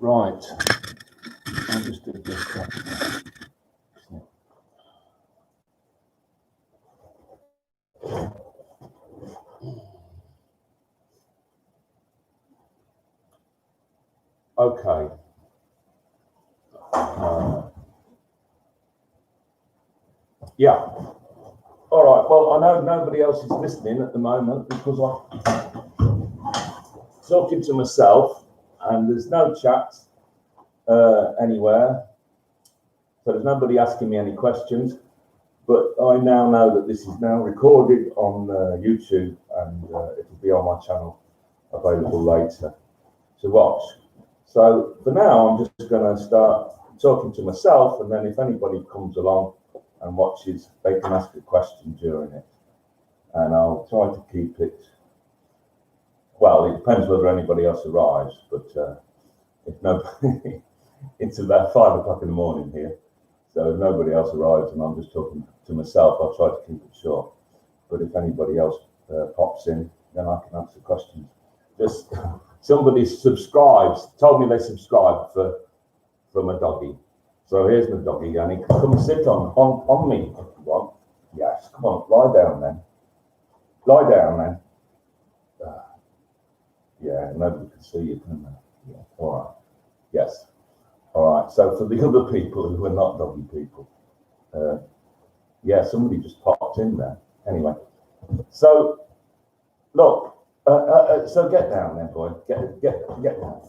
Right. I'll just do this. Okay. Yeah. All right. Well, I know nobody else is listening at the moment because I'm talking to myself, and there's no chat anywhere. So there's nobody asking me any questions. But I now know that this is now recorded on YouTube, and it'll be on my channel available later to watch. So for now, I'm just going to start talking to myself, and then if anybody comes along and watches, they can ask a question during it. And I'll try to keep it, well, it depends whether anybody else arrives, but if nobody, it's about 5 o'clock in the morning here. So if nobody else arrives and I'm just talking to myself, I'll try to keep it short. But if anybody else pops in, then I can answer questions. Just somebody subscribes, told me they subscribed for my doggy. So here's my doggy, and he can come sit on me if you want. Yes, come on, lie down then. Lie down then. Yeah, nobody can see you, can they? Yeah, all right. Yes. All right. So for the other people who are not doggy people, yeah, somebody just popped in there. Anyway, so look, so get down there, boy. Get down.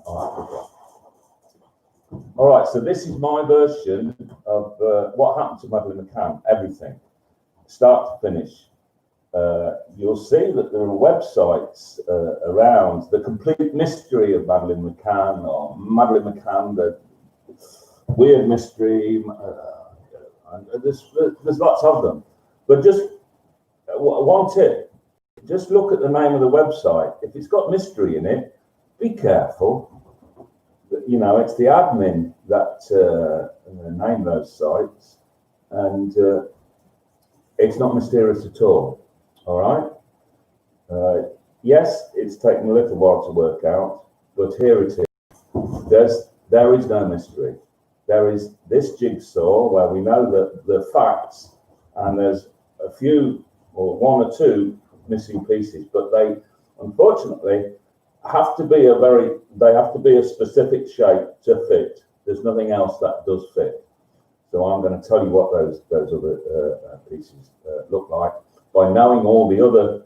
All right. So this is my version of what happened to Madeleine McCann. Everything, start to finish. You'll see that there are websites around the complete mystery of Madeleine McCann, or Madeleine McCann, the weird mystery. There's lots of them, but just one tip: just look at the name of the website. If it's got mystery in it, be careful. You know, it's the admin that name those sites, and it's not mysterious at all. All right. Yes, it's taken a little while to work out, but here it is. There is no mystery. There is this jigsaw where we know that the facts, and there's a few or one or two missing pieces, but they unfortunately have to be a specific shape to fit. There's nothing else that does fit. So I'm going to tell you what those other pieces look like. By knowing all the other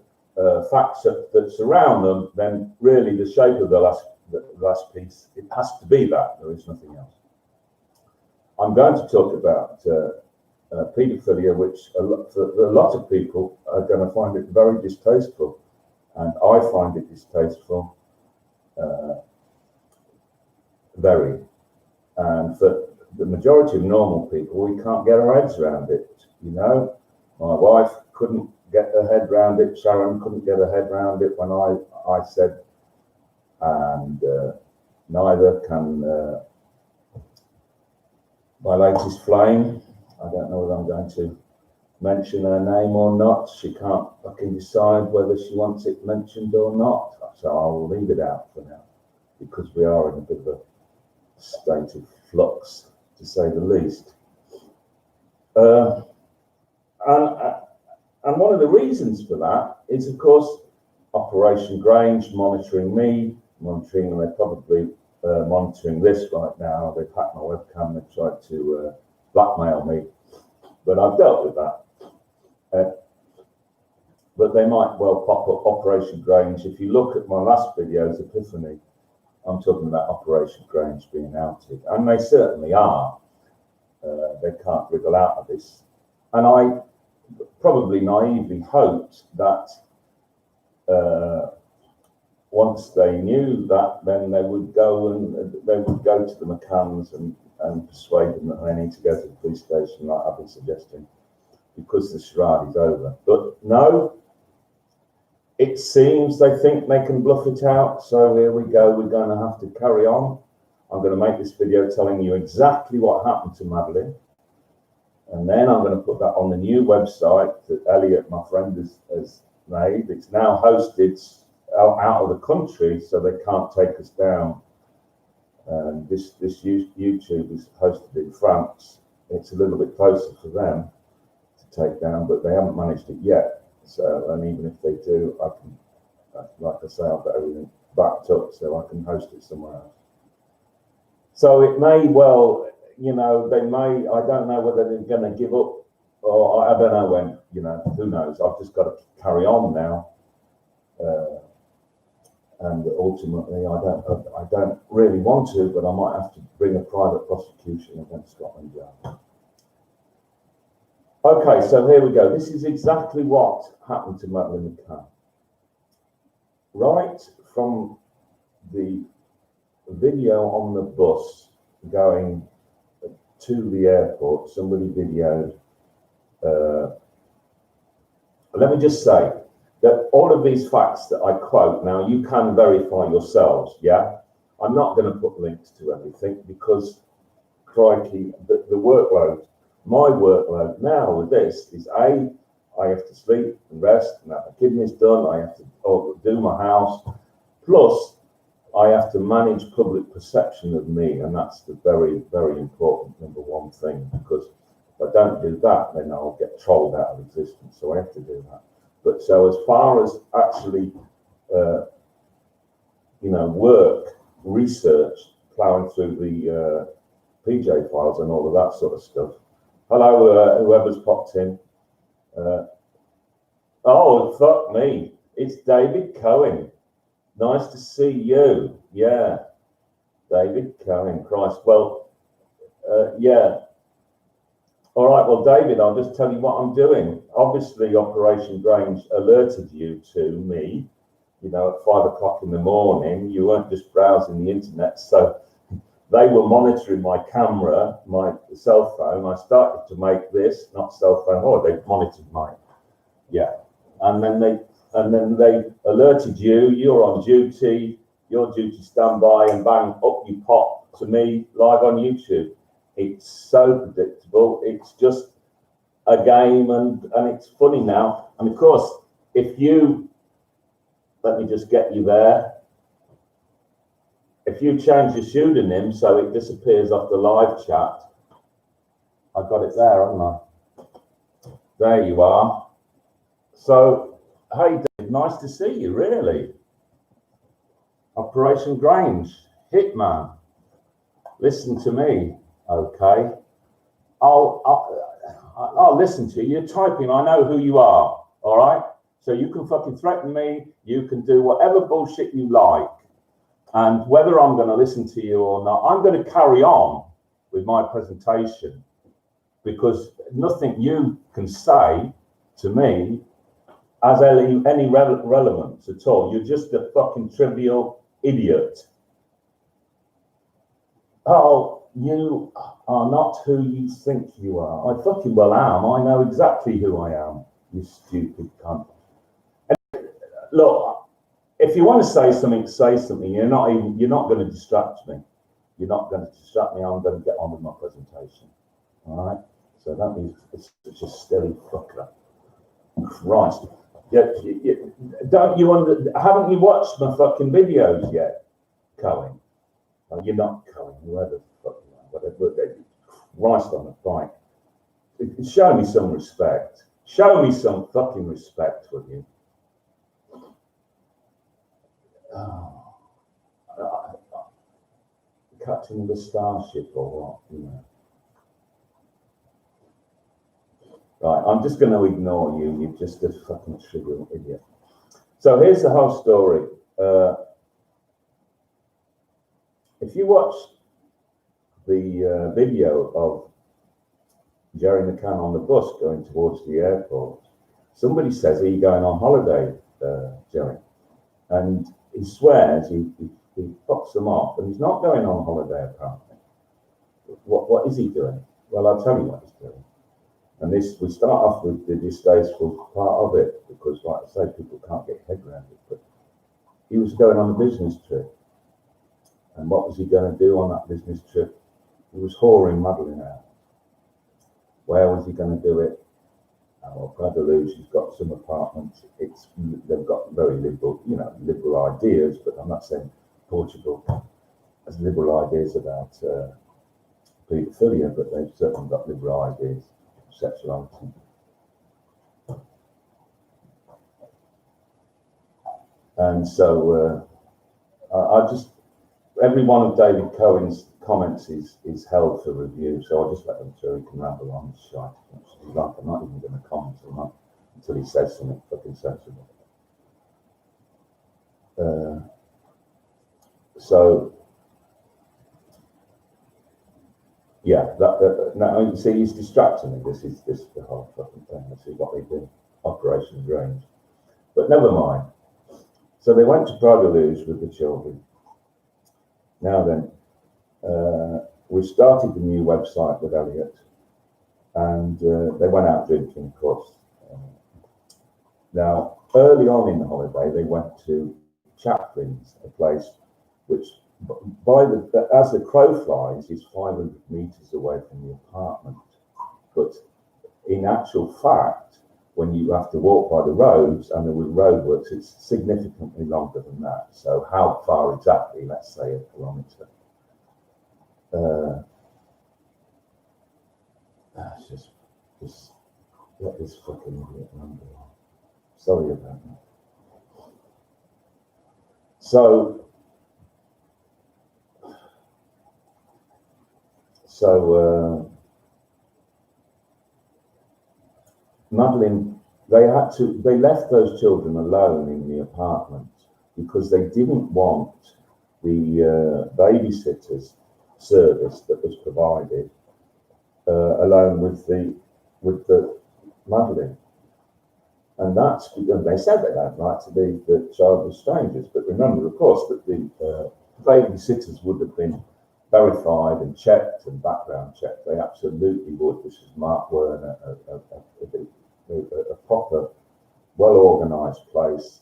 facts that surround them, then really the shape of the last piece, it has to be that. There is nothing else. I'm going to talk about paedophilia, which for a lot of people are going to find it very distasteful, and I find it distasteful, very. And for the majority of normal people, we can't get our heads around it. You know, my wife couldn't get her head around it. Sharon couldn't get her head around it when I said, and neither can my latest flame. I don't know whether I'm going to mention her name or not. She can't fucking decide whether she wants it mentioned or not. So I'll leave it out for now, because we are in a bit of a state of flux, to say the least. And one of the reasons for that is, of course, Operation Grange monitoring me, and they're probably monitoring this right now. They've hacked my webcam, they've tried to blackmail me, but I've dealt with that. But they might well pop up Operation Grange. If you look at my last video's Epiphany, I'm talking about Operation Grange being outed, and they certainly are. They can't wriggle out of this. And I probably naively hoped that once they knew that, then they would go to the McCanns and persuade them that they need to go to the police station, like I've been suggesting, because the charade is over. But no, it seems they think they can bluff it out. So here we go. We're going to have to carry on. I'm going to make this video telling you exactly what happened to Madeleine. And then I'm going to put that on the new website that Elliot, my friend, has made. It's now hosted out of the country, so they can't take us down This YouTube is hosted in France. It's a little bit closer for them to take down, but they haven't managed it yet. So, and even if they do, I can, like I say, I've got everything backed up, so I can host it somewhere else. So it may well, you know, they may. I don't know whether they're going to give up, or I don't know when. You know, who knows? I've just got to carry on now. And ultimately, I don't really want to, but I might have to bring a private prosecution against Scotland Yard. Okay, so here we go. This is exactly what happened to Madeleine McCann. Right from the video on the bus going to the airport, somebody videoed. Let me just say that all of these facts that I quote now, you can verify yourselves, yeah? I'm not going to put links to everything because, crikey, the workload, my workload now with this is I have to sleep and rest and have my kidneys done, I have to do my house, plus I have to manage public perception of me, and that's the very, very important number one thing, because if I don't do that, then I'll get trolled out of existence, so I have to do that. But so as far as actually, you know, work, research, plowing through the PJ files and all of that sort of stuff. Hello, whoever's popped in. Oh, fuck me. It's David Cohen. Nice to see you. Yeah. David Cohen, Christ. Well, yeah. All right, well, David, I'll just tell you what I'm doing. Obviously, Operation Grange alerted you to me, you know, at 5 o'clock in the morning. You weren't just browsing the internet. So they were monitoring my camera, my cell phone. I started to make this, not cell phone, oh, they monitored mine. Yeah. And then they alerted you, you're on duty, your duty standby, and bang, up you pop to me live on YouTube. It's so predictable. It's just a game, and it's funny now. And of course, if you, let me just get you there. If you change your pseudonym so it disappears off the live chat, I've got it there, haven't I? There you are. So, hey, Dave, nice to see you, really. Operation Grange, Hitman. Listen to me. Okay, I'll listen to you. You're typing. I know who you are. All right. So you can fucking threaten me. You can do whatever bullshit you like. And whether I'm going to listen to you or not, I'm going to carry on with my presentation, because nothing you can say to me has any relevance at all. You're just a fucking trivial idiot. Oh, you are not who you think you are. I fucking well am. I know exactly who I am, you stupid cunt. And look, if you want to say something, say something. You're not going to distract me. You're not going to distract me. I'm going to get on with my presentation. All right? So that means it's such a steady fucker. Christ. Haven't you watched my fucking videos yet, Cohen? You're not Cohen, whoever the fuck you are, whatever. Christ on the bike. Show me some respect. Show me some fucking respect, will you? Oh, Captain the Starship or what, you know. Right, I'm just going to ignore you. You're just a fucking trivial idiot. So here's the whole story. If you watch the video of Jerry McCann on the bus going towards the airport, somebody says, "Are you going on holiday, Jerry?" And he swears he fucks them off, and he's not going on holiday apparently. What is he doing? Well, I'll tell you what he's doing. And this, we start off with the distasteful part of it, because, like I say, people can't get head around it. But he was going on a business trip. And what was he going to do on that business trip? He was whoring Madeleine out. Where was he going to do it? Well, Pradelouge has got some apartments. They've got very liberal, liberal ideas, but I'm not saying Portugal. as liberal ideas about paedophilia, but they've certainly got liberal ideas of sexuality. And so I just, every one of David Cohen's comments is held for review, so I'll just let them through. He can ramble on and shite as much as he like. I'm not even going to comment on that until he says something fucking sensible. So yeah, now you see he's distracting me. This is the whole fucking thing. Let's see what they do. Operation Grange. But never mind. So they went to Prague-Luge with the children. Now then, we started the new website with Elliot, and they went out drinking, of course. Now, early on in the holiday, they went to Chaplin's, a place which, as the crow flies, is 500 meters away from the apartment. But in actual fact, when you have to walk by the roads and there were roadworks, it's significantly longer than that. So how far exactly? Let's say a kilometre. Just let this fucking idiot number on. Sorry about that. So Madeleine, they left those children alone in the apartment because they didn't want the babysitters service that was provided alone with the Madeleine. And that's because they said they don't like to leave the child with strangers. But remember, of course, that the babysitters would have been verified and checked and background checked. They absolutely would. This is Mark Werner, a proper, well-organised place,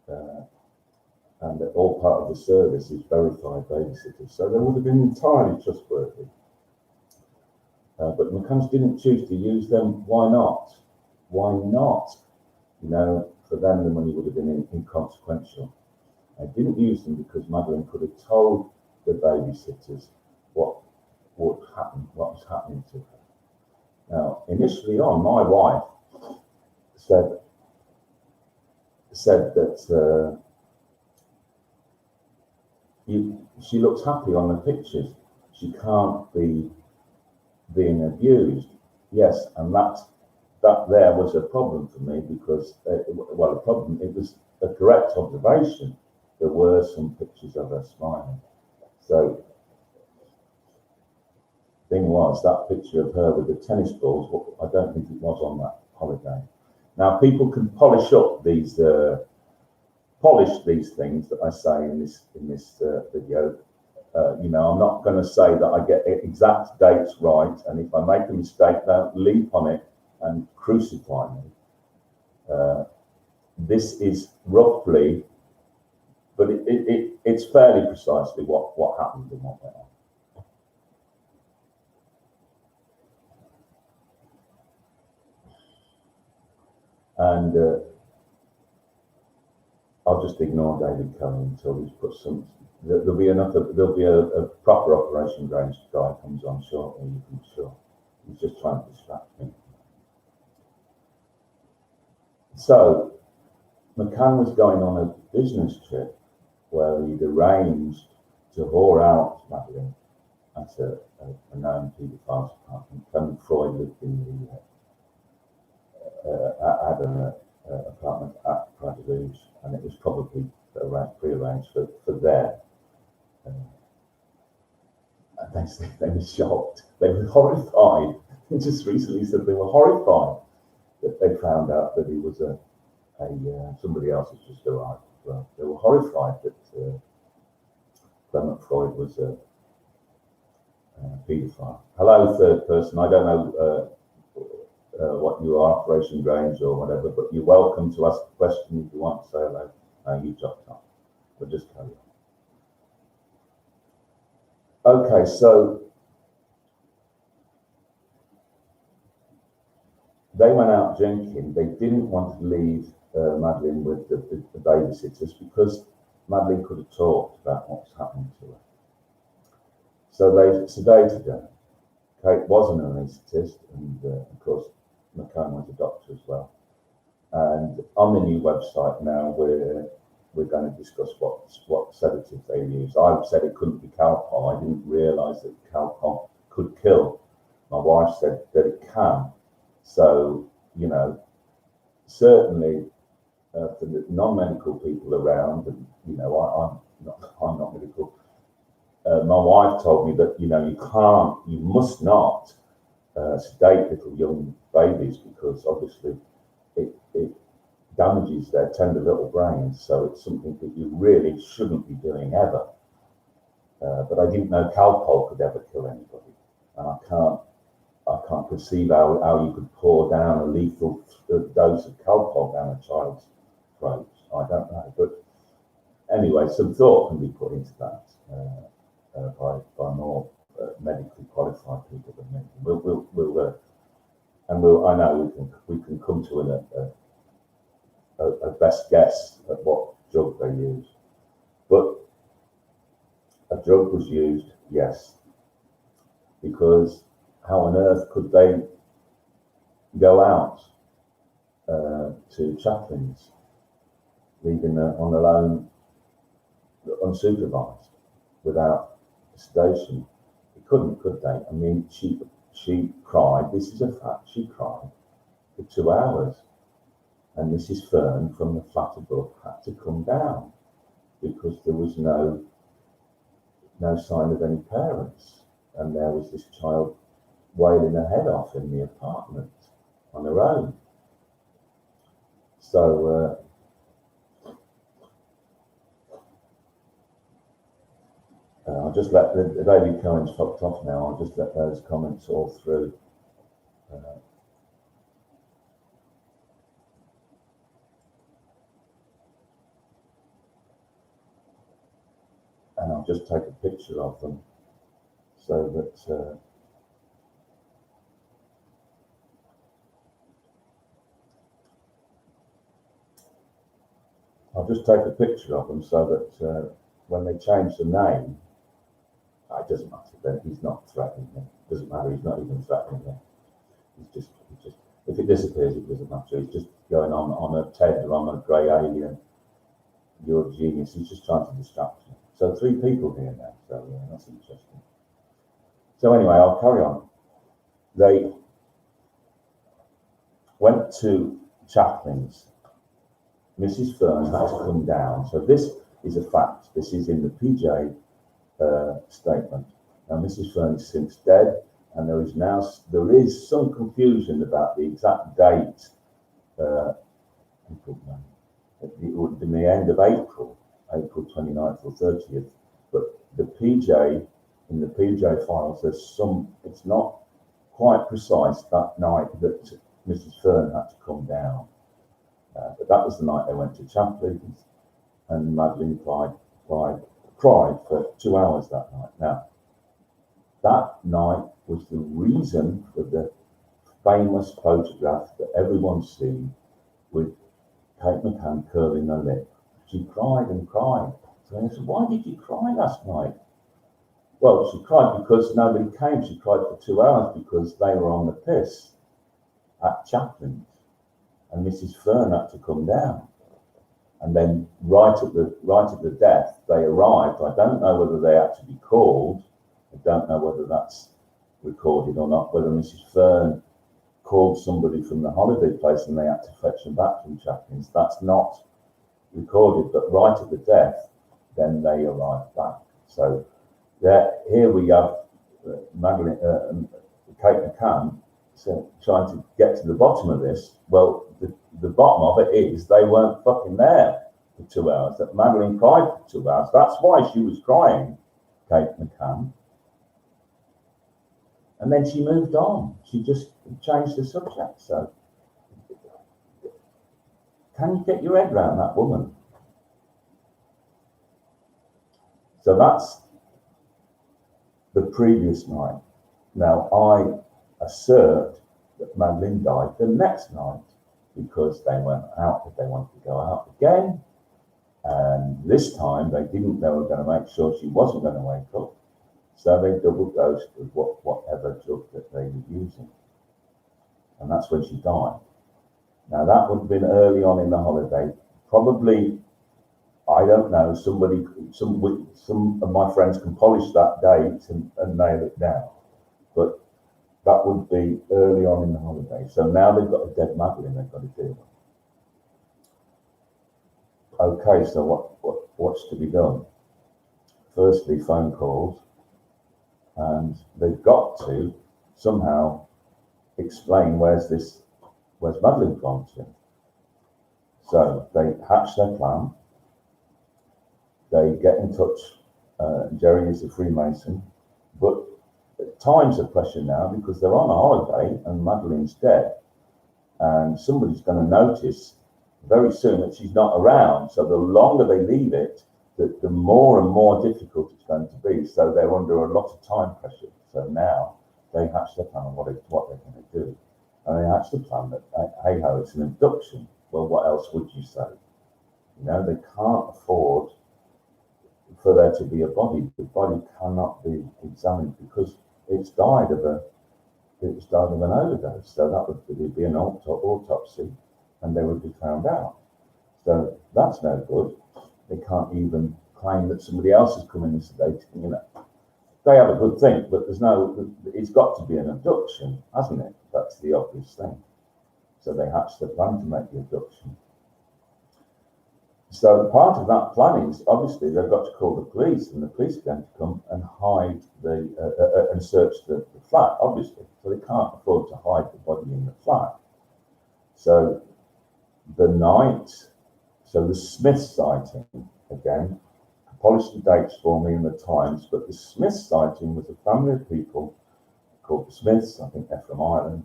and all part of the service is verified babysitters. So they would have been entirely trustworthy. But McCanns didn't choose to use them. Why not? Why not? You know, for them the money would have been inconsequential. I didn't use them because Madeleine could have told the babysitters what would happen, what was happening to her. Now, initially on, my wife said that she looks happy on the pictures. She can't be being abused. Yes, and that there was a problem for me because, it was a correct observation. There were some pictures of her smiling. So, thing was, that picture of her with the tennis balls, I don't think it was on that holiday. Now, people can polish these things that I say in this video. You know, I'm not going to say that I get exact dates right, and if I make a mistake, don't leap on it and crucify me. This is roughly, but it's fairly precisely what happened and what went on. And I'll just ignore David Cohen until he's put some. There'll be a proper Operation Grange guy comes on shortly. You can be sure. He's just trying to distract me. So McCann was going on a business trip where he'd arranged to whore out Madeleine at a known paedophile's apartment. Clement Freud lived in had an apartment at Prague-Luge, and it was probably pre-arranged for there. And they were shocked. They were horrified. They just recently said they were horrified that they found out that he was somebody else had just arrived as well. They were horrified that Clement Freud was a paedophile. Hello, third person. I don't know what you are, Operation Grange or whatever, but you're welcome to ask a question if you want to say hello. You dropped off. But just carry on. Okay, so they went out drinking. They didn't want to leave Madeleine with the babysitters because Madeleine could have talked about what was happening to her. So they sedated her. Kate was an anaesthetist, and of course, McCann was a doctor as well. And on the new website now, we're going to discuss what sedatives they use. I said it couldn't be Calpol. I didn't realise that Calpol could kill. My wife said that it can. So, you know, certainly for the non-medical people around, and you know, I'm not medical. My wife told me that, you know, you must not sedate little young babies, because obviously it damages their tender little brains. So it's something that you really shouldn't be doing ever. But I didn't know Calpol could ever kill anybody, and I can't perceive how you could pour down a lethal dose of Calpol down a child's throat. I don't know, but anyway, some thought can be put into that by more medically qualified people than me. I know we can come to a best guess at what drug they used, but a drug was used, yes, because how on earth could they go out to chaplains, leaving them on their own, unsupervised, without sedation? They couldn't, could they? I mean, she cried. This is a fact. She cried for 2 hours, and Mrs. Fern from the flat above had to come down because there was no sign of any parents, and there was this child wailing her head off in the apartment on her own. So I'll just let the David Cohen's fucked off now. I'll just let those comments all through. And I'll just take a picture of them so that when they change the name, it doesn't matter. Then he's not threatening me. It doesn't matter. He's not even threatening me. He's just. If it disappears, it doesn't matter. He's just going on a TED or on a grey alien. You're a genius. He's just trying to distract you. So 3 people here now. So yeah, that's interesting. So anyway, I'll carry on. They went to chaplains. Mrs. Fern had to come down. So this is a fact. This is in the PJ statement. Now, Mrs. Fern is since dead, and there is some confusion about the exact date. It would have been the end of April 29th or 30th. But in the PJ files, it's not quite precise that night that Mrs. Fern had to come down. But that was the night they went to chaplains, and Madeleine cried for 2 hours that night. Now, that night was the reason for the famous photograph that everyone's seen with Kate McCann curling her lip. She cried and cried. So I said, "Why did you cry last night?" Well, she cried because nobody came. She cried for 2 hours because they were on the piss at chaplains, and Mrs. Fern had to come down. And then right at the death, they arrived. I don't know whether they had to be called. I don't know whether that's recorded or not, whether Mrs. Fern called somebody from the holiday place and they had to fetch them back from chaplains. That's not recorded, but right at the death, then they arrived back. So here we have Madeleine, Kate McCann, trying to get to the bottom of this. Well, the bottom of it is they weren't fucking there for 2 hours. That Madeleine cried for 2 hours. That's why she was crying, Kate McCann. And then she moved on. She just changed the subject. So can you get your head around that woman? So that's the previous night. Now I assert that Madeleine died the next night because they went out, but they wanted to go out again. And this time they were going to make sure she wasn't going to wake up. So they double dosed with whatever drug that they were using. And that's when she died. Now that would have been early on in the holiday. Probably, I don't know, some of my friends can polish that date and nail it down. But that would be early on in the holiday. So now they've got a dead Madeleine they've got to deal with. Okay, so what's to be done? Firstly, phone calls, and they've got to somehow explain where's Madeleine gone to. So they hatch their plan. They get in touch. Jerry is a Freemason, but time's a pressure now because they're on a holiday and Madeleine's dead, and somebody's going to notice very soon that she's not around. So the longer they leave it, the more and more difficult it's going to be. So they're under a lot of time pressure. So now they hatch their plan on what they're going to do. And they hatch the plan that, hey ho, it's an abduction. Well, what else would you say? You know, they can't afford for there to be a body. The body cannot be examined because it's died of an overdose. So that would be an autopsy, and they would be found out. So that's no good. They can't even claim that somebody else has come in and sedated. You know, they have a good thing, but it's got to be an abduction, hasn't it? That's the obvious thing. So they hatch the plan to make the abduction. So part of that plan is obviously they've got to call the police, and the police are going to come and hide and search the flat, obviously. So they can't afford to hide the body in the flat. So the Smith sighting, again, polished the dates for me in the Times, but the Smith sighting was a family of people called the Smiths, I think they're from Ireland,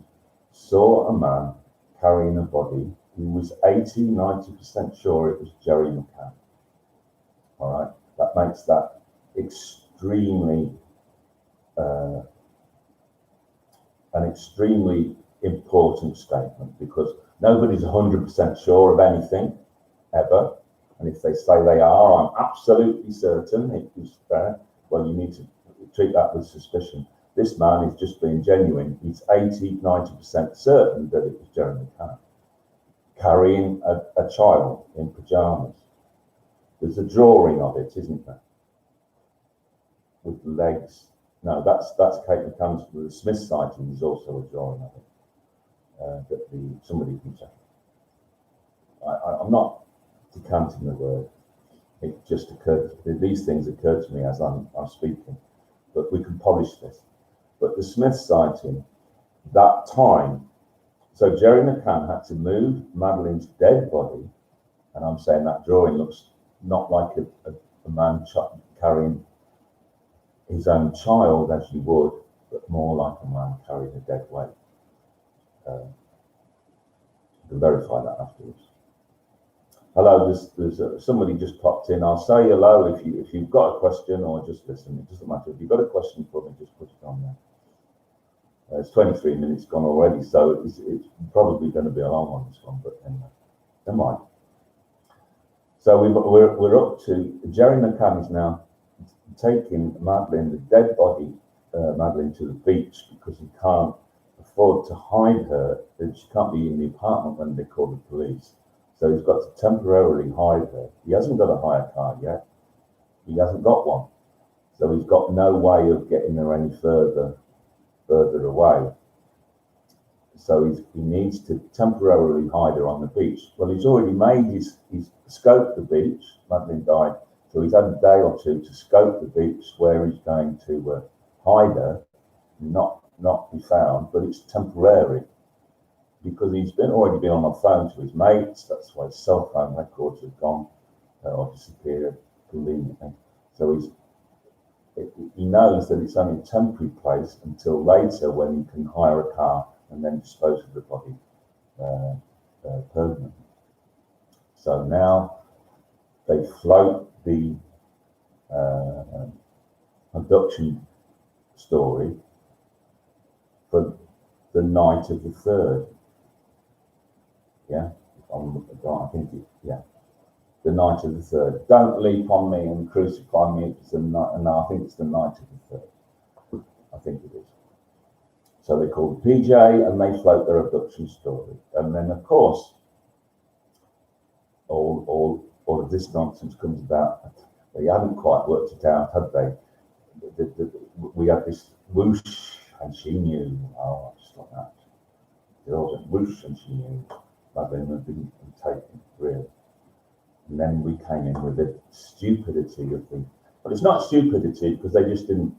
saw a man carrying a body who was 90% sure it was Jerry McCann. All right, that makes that an extremely important statement, because nobody's 100% sure of anything ever, and if they say they are, I'm absolutely certain it was there. Well, you need to treat that with suspicion. This man is just being genuine. He's 90% certain that it was Jerry McCann carrying a child in pajamas. There's a drawing of it, isn't there? With legs. No, that's Kate McCann's. The Smith sighting is also a drawing of it that somebody can check. I'm not decanting the word. It just these things occur to me as I'm speaking, but we can polish this. But the Smith sighting, that time, so Jerry McCann had to move Madeleine's dead body, and I'm saying that drawing looks not like a man carrying his own child as you would, but more like a man carrying a dead weight. You can verify that afterwards. Hello, there's somebody just popped in. I'll say hello if you've got a question, or just listen. It doesn't matter. If you've got a question for me, just put it on there. It's 23 minutes gone already, so it's probably going to be a long one, this one, but anyway, never mind. So we're up to Jerry McCann is now taking Madeleine, the dead body, Madeleine, to the beach because he can't afford to hide her, and she can't be in the apartment when they call the police. So he's got to temporarily hide her. He hasn't got a hire car yet. He hasn't got one. So he's got no way of getting her any further away. So he needs to temporarily hide her on the beach. Well, he's already he's scoped the beach. Madeleine died. So he's had a day or two to scope the beach where he's going to hide her, not be found, but it's temporary. Because he's already been on the phone to his mates. That's why his cell phone records have gone or disappeared conveniently. So he knows that it's only a temporary place until later when he can hire a car and then dispose of the body permanently. So now they float the abduction story for the night of the 3rd. Yeah, I think the night of the 3rd. Don't leap on me and crucify me. No, I think it's the night of the 3rd. So they call the PJ and they float their abduction story. And then, of course, all of this nonsense comes about. They haven't quite worked it out, have they? We had this whoosh, and she knew. Oh, just like that. It all went whoosh, and she knew. Madeleine had been taken, really. And then we came in with the stupidity of the. But it's not stupidity because they didn't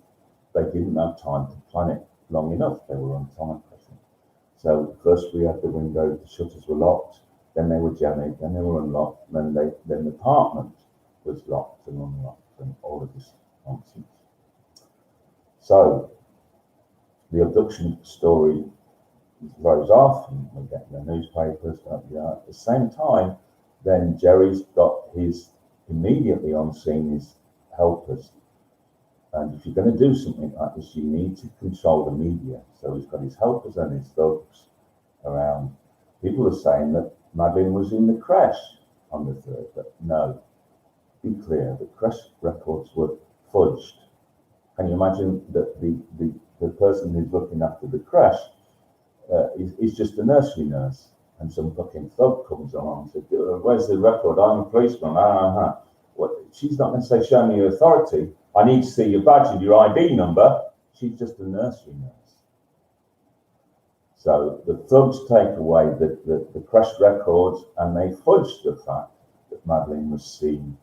have time to plan it long enough. They were on time pressure. So first we had the window, the shutters were locked, then they were jammed, then they were unlocked, then the apartment was locked and unlocked, and all of this nonsense. So the abduction story throws off, and we're getting the newspapers. At the same time, then Jerry's got his immediately on scene his helpers. And if you're going to do something like this, you need to control the media. So he's got his helpers and his thugs around. People are saying that Madeleine was in the crash on the 3rd, but no. Be clear, the crash records were fudged. Can you imagine that the person who's looking after the crash is just a nursery nurse, and some fucking thug comes along and says, "Where's the record? I'm a policeman." What? She's not going to say, "Show me your authority. I need to see your badge and your ID number." She's just a nursery nurse. So the thugs take away the crash records, and they fudge the fact that Madeleine was seen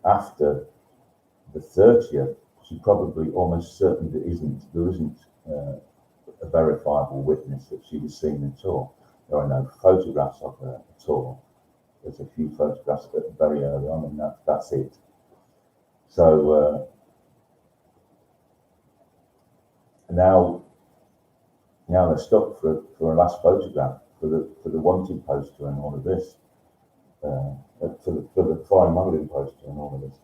after the 30th. She probably almost certain there isn't a verifiable witness that she was seen at all. There are no photographs of her at all. There's a few photographs very early on, and that's it. So now they're stuck for a last photograph for the wanted poster and all of this, for the fine modelling poster and all of this.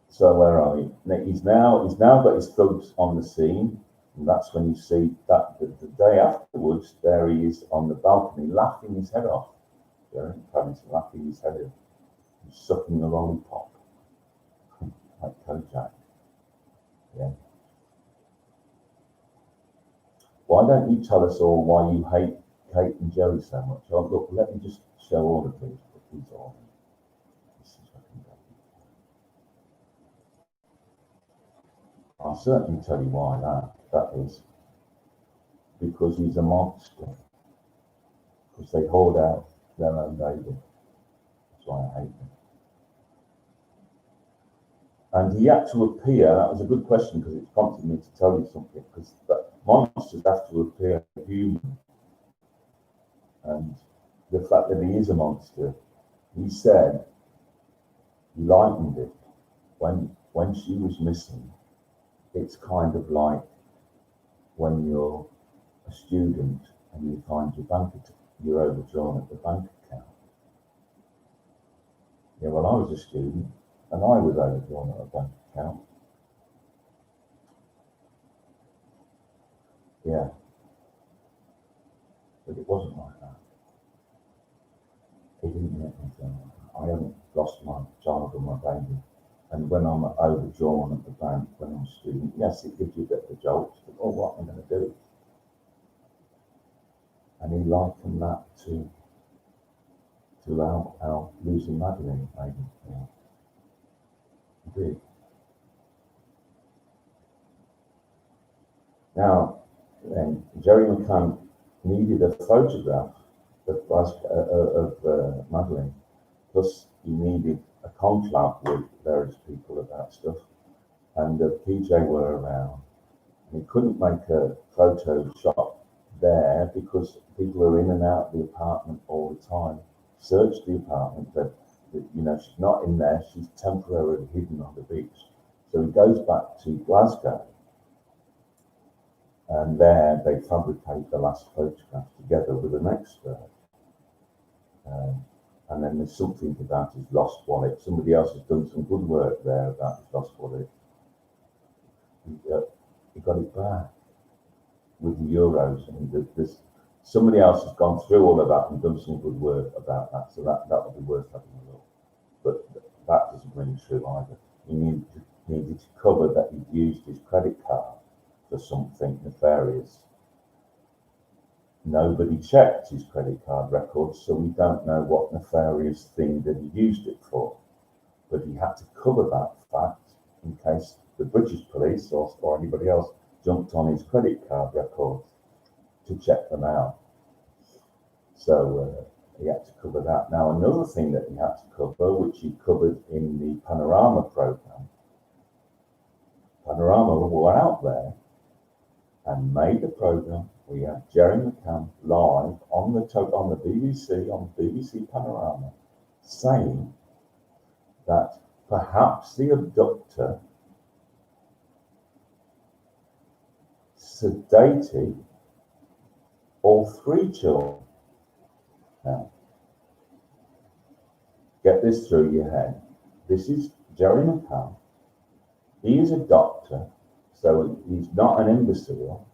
So where are we? He's now got his thugs on the scene, and that's when you see that the day afterwards, there he is on the balcony laughing his head off. Jerry laughing his head off. He's sucking a lollipop like Kojak. Yeah. Why don't you tell us all why you hate Kate and Jerry so much? Oh, look, let me just show all of these. Put these on. I'll certainly tell you why that is. Because he's a monster. Because they hold out their own baby. That's why I hate them. And he had to appear, that was a good question because it prompted me to tell you something, because monsters have to appear human. And the fact that he is a monster, he said, he likened it when she was missing. It's kind of like when you're a student and you find you're overdrawn at the bank account. Yeah, well, I was a student and I was overdrawn at a bank account. Yeah, but it wasn't like that. It didn't make me feel like that. I haven't lost my child or my baby. And when I'm overdrawn at the bank, when I'm a student, yes, it gives you a bit of a jolt. But, oh, what am I going to do? And he likened that to our losing Madeleine, maybe. Yeah. He did. Now, then, Jerry McCann needed a photograph of Madeleine, plus he needed a conflab with various people about stuff, and PJ were around, and he couldn't make a photo shot there because people were in and out of the apartment all the time. Searched the apartment, but she's not in there, she's temporarily hidden on the beach. So he goes back to Glasgow, and there they fabricate the last photograph together with an expert. And then there's something about his lost wallet. Somebody else has done some good work there about his lost wallet. He got it back with the euros. And somebody else has gone through all of that and done some good work about that. So that would be worth having a look. But that doesn't really true either. He needed to cover that he'd used his credit card for something nefarious. Nobody checked his credit card records, so we don't know what nefarious thing that he used it for. But he had to cover that fact in case the British police or anybody else jumped on his credit card records to check them out. So he had to cover that. Now, another thing that he had to cover, which he covered in the Panorama program, Panorama were out there and made the program. We had Jerry McCann live on the BBC Panorama, saying that perhaps the abductor sedated all 3 children. Now, get this through your head. This is Jerry McCann. He is a doctor, so he's not an imbecile.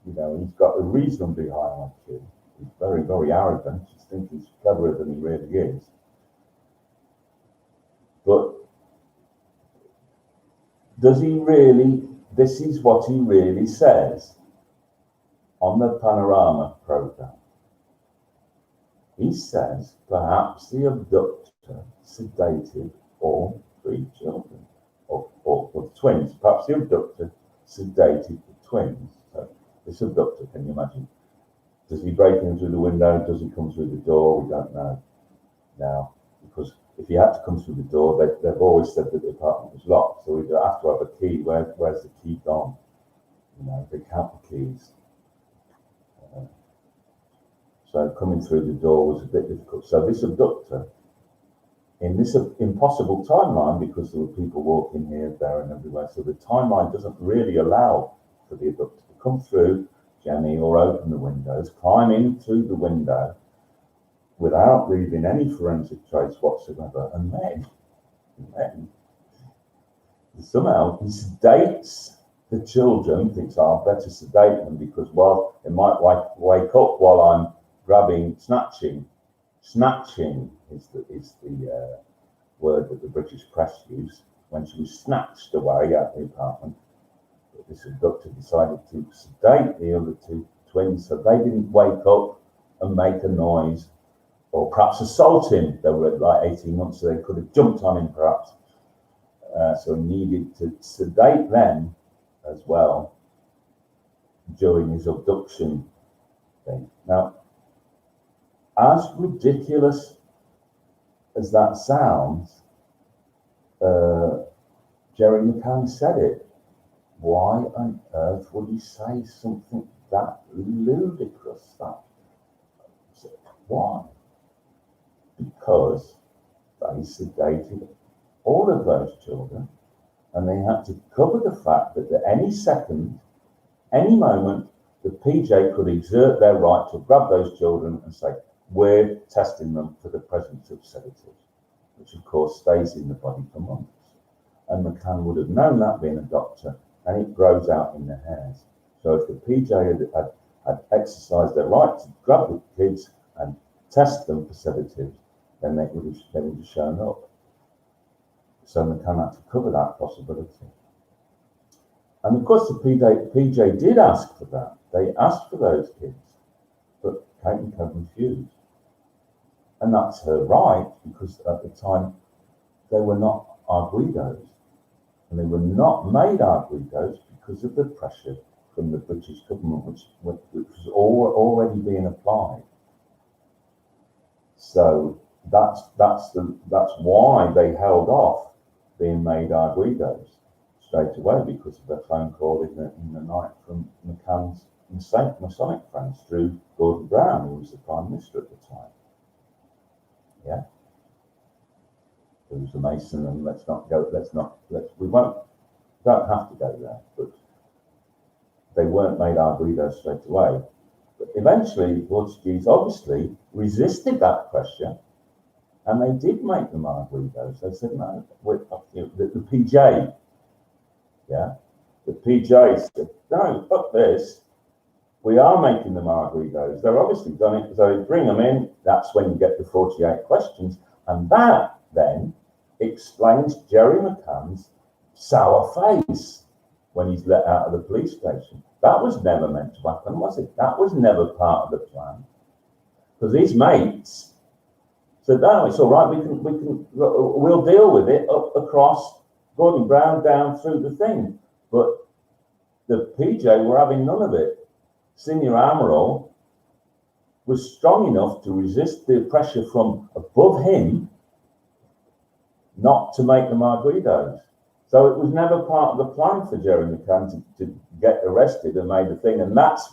You know, he's got a reasonably high IQ. He's very, very arrogant. He thinks he's cleverer than he really is. But does he really? This is what he really says on the Panorama program. He says perhaps the abductor sedated all 3 children, or twins. Perhaps the abductor sedated the twins. So this abductor, can you imagine? Does he break in through the window? Does he come through the door? We don't know now, because if he had to come through the door, they've always said that the apartment was locked, so we'd have to have a key. Where's the key gone? You know, they count the keys. So coming through the door was a bit difficult. So this abductor, in this impossible timeline, because there were people walking here, there, and everywhere, so the timeline doesn't really allow for the abductor to come through, Jenny, or open the windows, climb in through the window without leaving any forensic trace whatsoever, and then somehow he sedates the children, thinks, I'll better sedate them because, well, it might wake up while I'm grabbing, snatching is the word that the British press used, when she was snatched away out of the apartment. But this abductor decided to sedate the other 2 twins so they didn't wake up and make a noise, or perhaps assault him. They were like 18 months, so they could have jumped on him perhaps. So he needed to sedate them as well during his abduction thing. Now, as ridiculous as that sounds, Jerry McCann said it. Why on earth would he say something that ludicrous? Why? Because they sedated all of those children, and they had to cover the fact that at any second, any moment, the PJ could exert their right to grab those children and say, we're testing them for the presence of sedatives, which of course stays in the body for months. And McCann would have known that, being a doctor, and it grows out in the hairs. So if the PJ had exercised their right to grab the kids and test them for sedatives, then they would have shown up. So McCann had to cover that possibility. And of course the PJ did ask for that. They asked for those kids, but Kate and Cohen refused. And that's her right, because at the time they were not arguidos. And they were not made arguidos because of the pressure from the British government, which was already being applied. So that's why they held off being made arguidos straight away, because of their phone call in the night from McCann's Masonic friends through Gordon Brown, who was the Prime Minister at the time. Yeah, who was a Mason, and we don't have to go there, but they weren't made arguidos straight away. But eventually the Portuguese obviously resisted that pressure, and they did make them arguidos. They said, no, the PJ, yeah, the PJ said, no, fuck this. We are making them arguidos. They're obviously done it, so they bring them in. That's when you get the 48 questions, and that then explains Jerry McCann's sour face when he's let out of the police station. That was never meant to happen, was it? That was never part of the plan. Because his mates said, no, it's all right, we'll deal with it up across Gordon Brown down through the thing. But the PJ were having none of it. Senior Amaral was strong enough to resist the pressure from above him not to make the Margaritos. So it was never part of the plan for Jerry McCann to get arrested and made a thing. And that's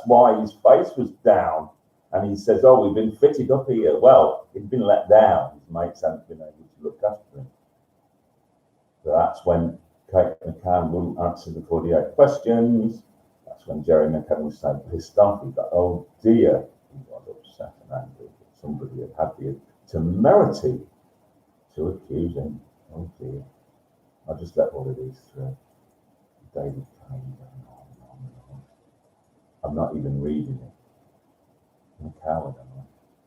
why his face was down. And he says, oh, we've been fitted up here. Well, he'd been let down. His mates hadn't been able to look after him. So that's when Kate McCann wouldn't answer the 48 questions. That's when Jerry McCann was so pissed off. He thought, oh dear, he was upset and angry that somebody had the temerity to accuse him. Oh dear. I'll just let all of these through. David Kane going on and on and on. I'm not even reading it. I'm a coward, am I?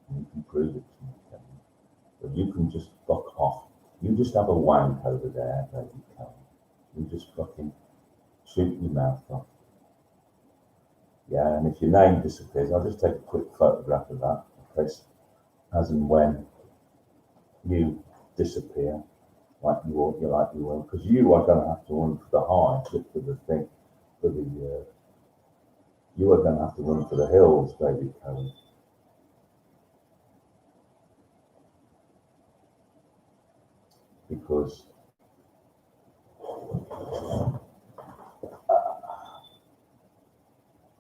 And you can prove it to me, Kevin. But you can just fuck off. You just have a wank over there, David Cohen. You just fucking shoot your mouth off. Yeah, and if your name disappears, I'll just take a quick photograph of that, in case, as and when you disappear, like you will, because you are going to have to run for the high, for the thing, for the. You are going to have to run for the hills, David Cohen. Because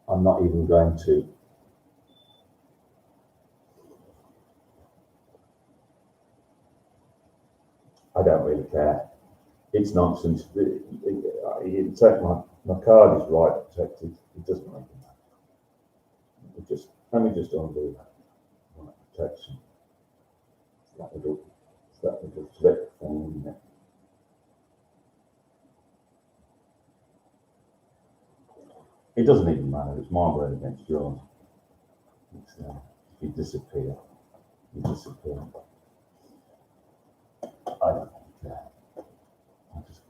I'm not even going to I don't really care. It's nonsense. My card is right protected. It doesn't make it matter. Let me just undo that. Right, protection. That little flip thing, isn't it? It doesn't even matter. It's my word against yours. If you disappear, you disappear. I don't care. I just.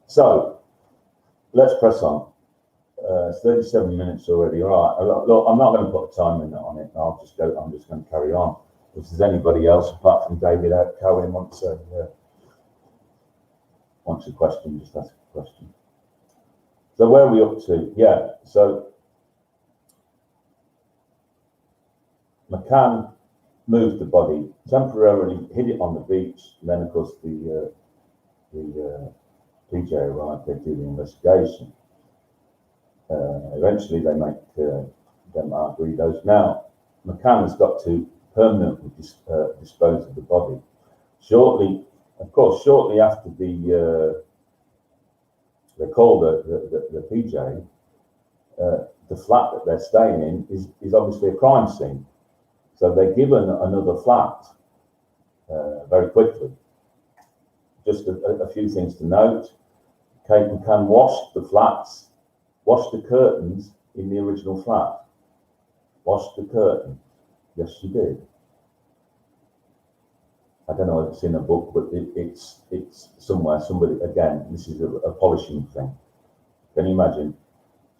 So let's press on. It's 37 minutes already. All right. Look, I'm not going to put a time limit on it. I'm just going to carry on. If there's anybody else apart from David Cohen wants a question, just ask a question. So where are we up to? Yeah. So McCann moved the body, temporarily hid it on the beach. And then, of course, the PJ arrived. They do the investigation. Eventually, they make them Margaritos. Now, McCann has got to permanently dispose of the body. Shortly after they call the PJ, the flat that they're staying in is obviously a crime scene. So they're given another flat very quickly. Just a few things to note. Kate McCann washed the curtains in the original flat. Washed the curtain. Yes, she did. I don't know if it's in a book, but it's somewhere. Somebody, again, this is a polishing thing. Can you imagine?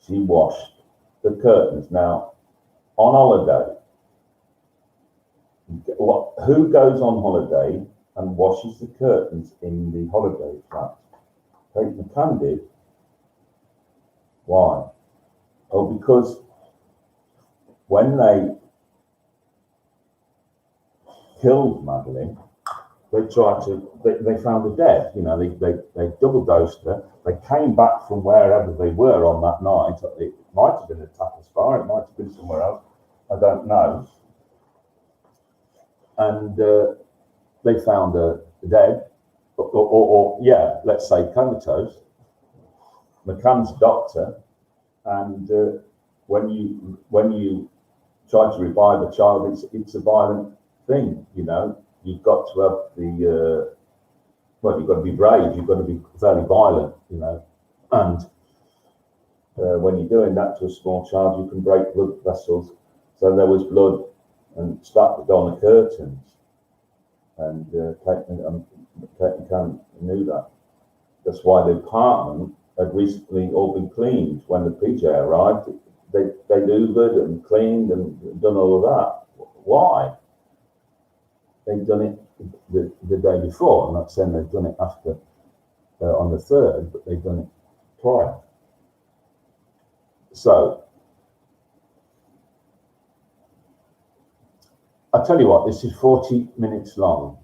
She washed the curtains. Now, on holiday, who goes on holiday and washes the curtains in the holiday flat? Kate McCann did. Why? Oh, because when they killed Madeleine, they found her dead. You know, they double dosed her. They came back from wherever they were on that night. It might have been a Tapas bar, it might have been somewhere else. I don't know. And they found her dead, or let's say comatose. McCann's doctor, and when you try to revive a child, it's a violent thing. You know, you've got to have you've got to be brave. You've got to be fairly violent. You know, and when you're doing that to a small child, you can break blood vessels. So there was blood and started on the curtains. And Clayton knew that. That's why the apartment had recently all been cleaned. When the PJ arrived, they'd hoovered and cleaned and done all of that. Why? They'd done it the day before. I'm not saying they've done it after on the 3rd, but they've done it prior. So I'll tell you what, this is 40 minutes long.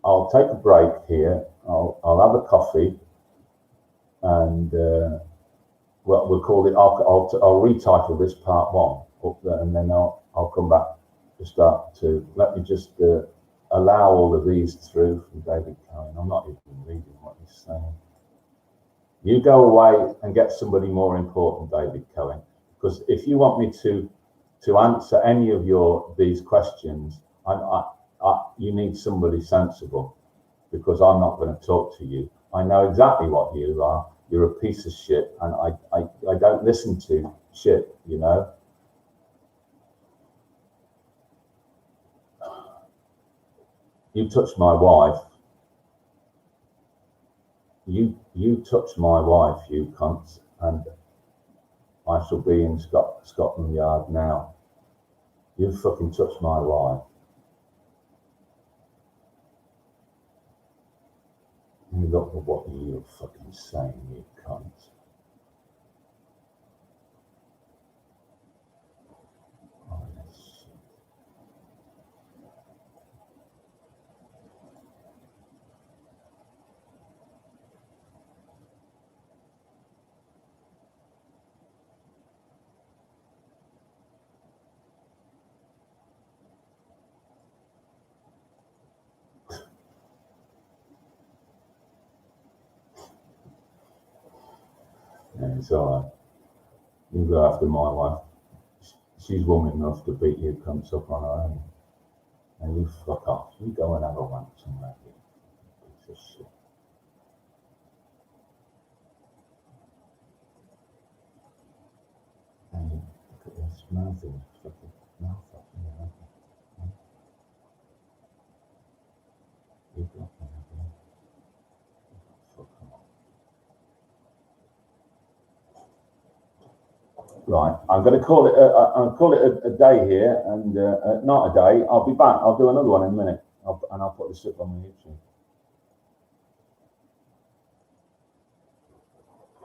I'll take a break here. I'll have a coffee, and we'll call it. I'll retitle this part 1, and then I'll come back to start 2. Let me just allow all of these through from David Cohen. I'm not even reading what he's saying. You go away and get somebody more important, David Cohen, because if you want me to answer any of these questions, you need somebody sensible, because I'm not going to talk to you. I know exactly what you are. You're a piece of shit, and I don't listen to shit, you know. You touched my wife. You touched my wife, you cunts, and I shall be in Scotland Yard now. You fucking touched my wife. You look at what you're fucking saying, you cunt. Oh, that's shit. Yeah, it's all right. You go after my wife. She's woman enough to beat you cunts up on her own. And you fuck off. You go and have a wank somewhere, you piece of shit. And you look at this mouth in his fucking mouth up in your mouth. You've got one again. Fuck off. Right, I'm going to call it a day here, and not a day. I'll be back. I'll do another one in a minute, and I'll put this up on the YouTube.